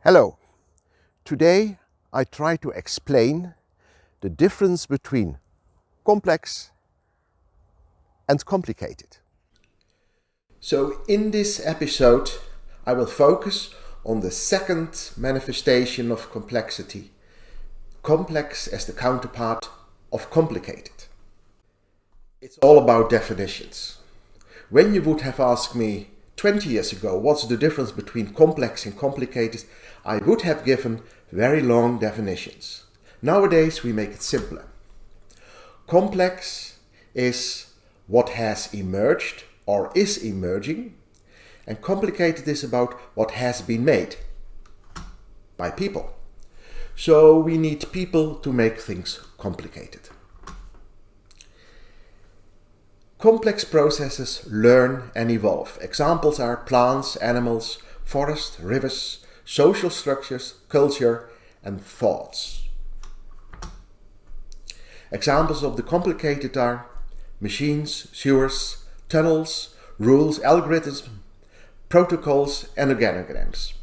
Hello. Today I try to explain the difference between complex and complicated. So in this episode I will focus on the second manifestation of complexity, complex as the counterpart of complicated. It's all about definitions. When you would have asked me 20 years ago what's the difference between complex and complicated, I would have given very long definitions. Nowadays we make it simpler. Complex is what has emerged or is emerging, and complicated is about what has been made by people. So we need people to make things complicated. Complex processes learn and evolve. Examples are plants, animals, forests, rivers, social structures, culture, and thoughts. Examples of the complicated are machines, sewers, tunnels, rules, algorithms, protocols, and organograms.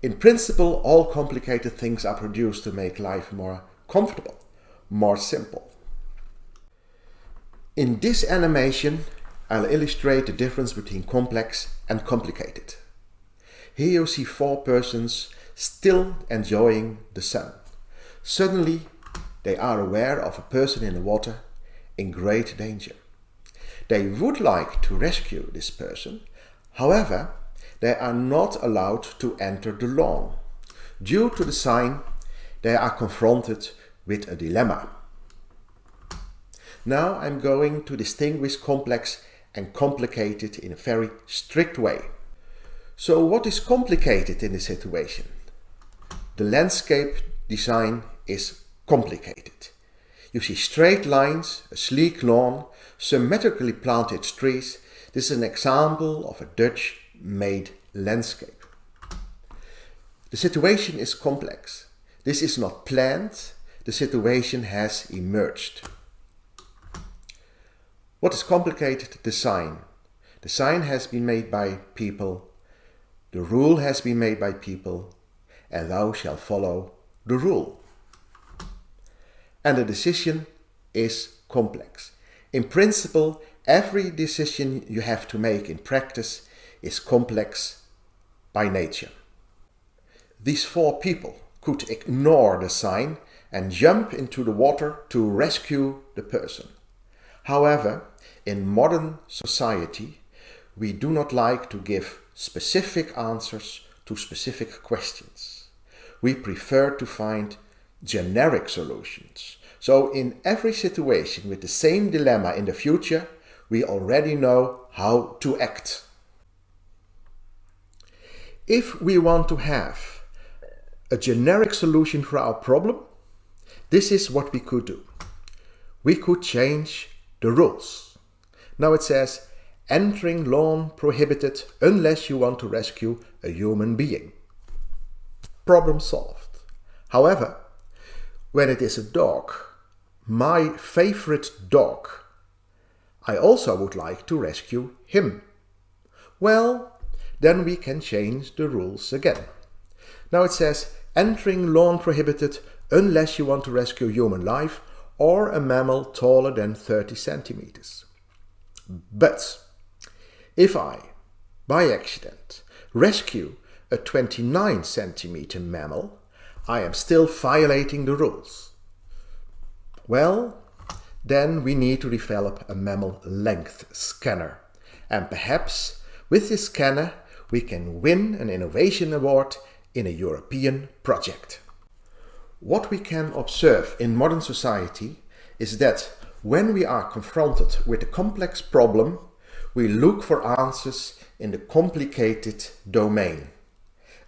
In principle, all complicated things are produced to make life more comfortable, more simple. In this animation, I'll illustrate the difference between complex and complicated. Here you see four persons still enjoying the sun. Suddenly, they are aware of a person in the water in great danger. They would like to rescue this person, however, they are not allowed to enter the lawn. Due to the sign, they are confronted with a dilemma. Now I'm going to distinguish complex and complicated in a very strict way. So what is complicated in this situation? The landscape design is complicated. You see straight lines, a sleek lawn, symmetrically planted trees. This is an example of a Dutch-made landscape. The situation is complex. This is not planned. The situation has emerged. What is complicated? The sign. The sign has been made by people. The rule has been made by people. And thou shalt follow the rule. And the decision is complex. In principle, every decision you have to make in practice is complex by nature. These four people could ignore the sign and jump into the water to rescue the person. However, in modern society, we do not like to give specific answers to specific questions. We prefer to find generic solutions. So in every situation with the same dilemma in the future, we already know how to act. If we want to have a generic solution for our problem, this is what we could do. We could change the rules. Now it says, entering lawn prohibited unless you want to rescue a human being. Problem solved. However, when it is a dog, my favorite dog, I also would like to rescue him. Well, then we can change the rules again. Now it says, entering lawn prohibited unless you want to rescue human life or a mammal taller than 30 centimeters. But if I, by accident, rescue a 29 centimeter mammal, I am still violating the rules. Well, then we need to develop a mammal length scanner. And perhaps with this scanner we can win an innovation award in a European project. What we can observe in modern society is that when we are confronted with a complex problem, we look for answers in the complicated domain.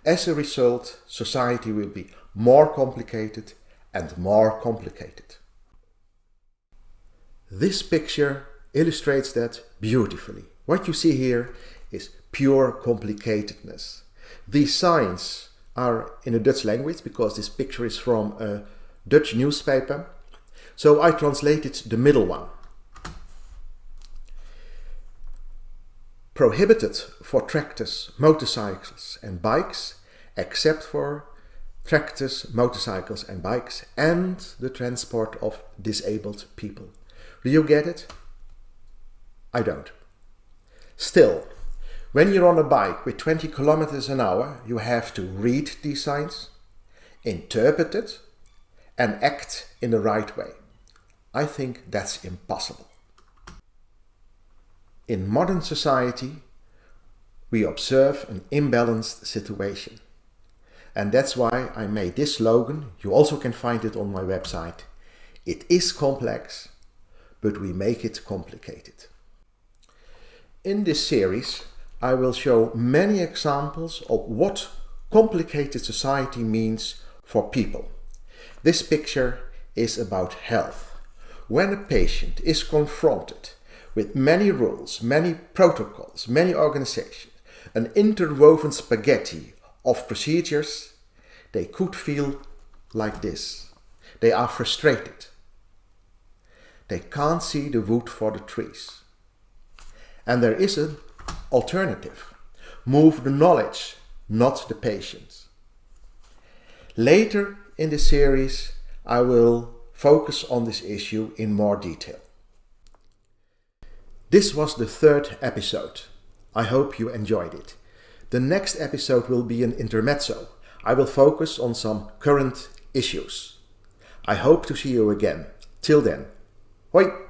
As a result, society will be more complicated and more complicated. This picture illustrates that beautifully. What you see here is pure complicatedness. These signs are in the Dutch language because this picture is from a Dutch newspaper. So I translated the middle one. Prohibited for tractors, motorcycles and bikes, except for tractors, motorcycles and bikes, and the transport of disabled people. Do you get it? I don't. Still, when you're on a bike with 20 kilometers an hour, you have to read these signs, interpret it, and act in the right way. I think that's impossible. In modern society, we observe an imbalanced situation. And that's why I made this slogan. You also can find it on my website. It is complex, but we make it complicated. In this series, I will show many examples of what complicated society means for people. This picture is about health. When a patient is confronted with many rules, many protocols, many organizations, an interwoven spaghetti of procedures, they could feel like this. They are frustrated. They can't see the wood for the trees. And there is an alternative. Move the knowledge, not the patients. Later in the series, I will focus on this issue in more detail. This was the 3rd episode. I hope you enjoyed it. The next episode will be an intermezzo. I will focus on some current issues. I hope to see you again. Till then, hoi!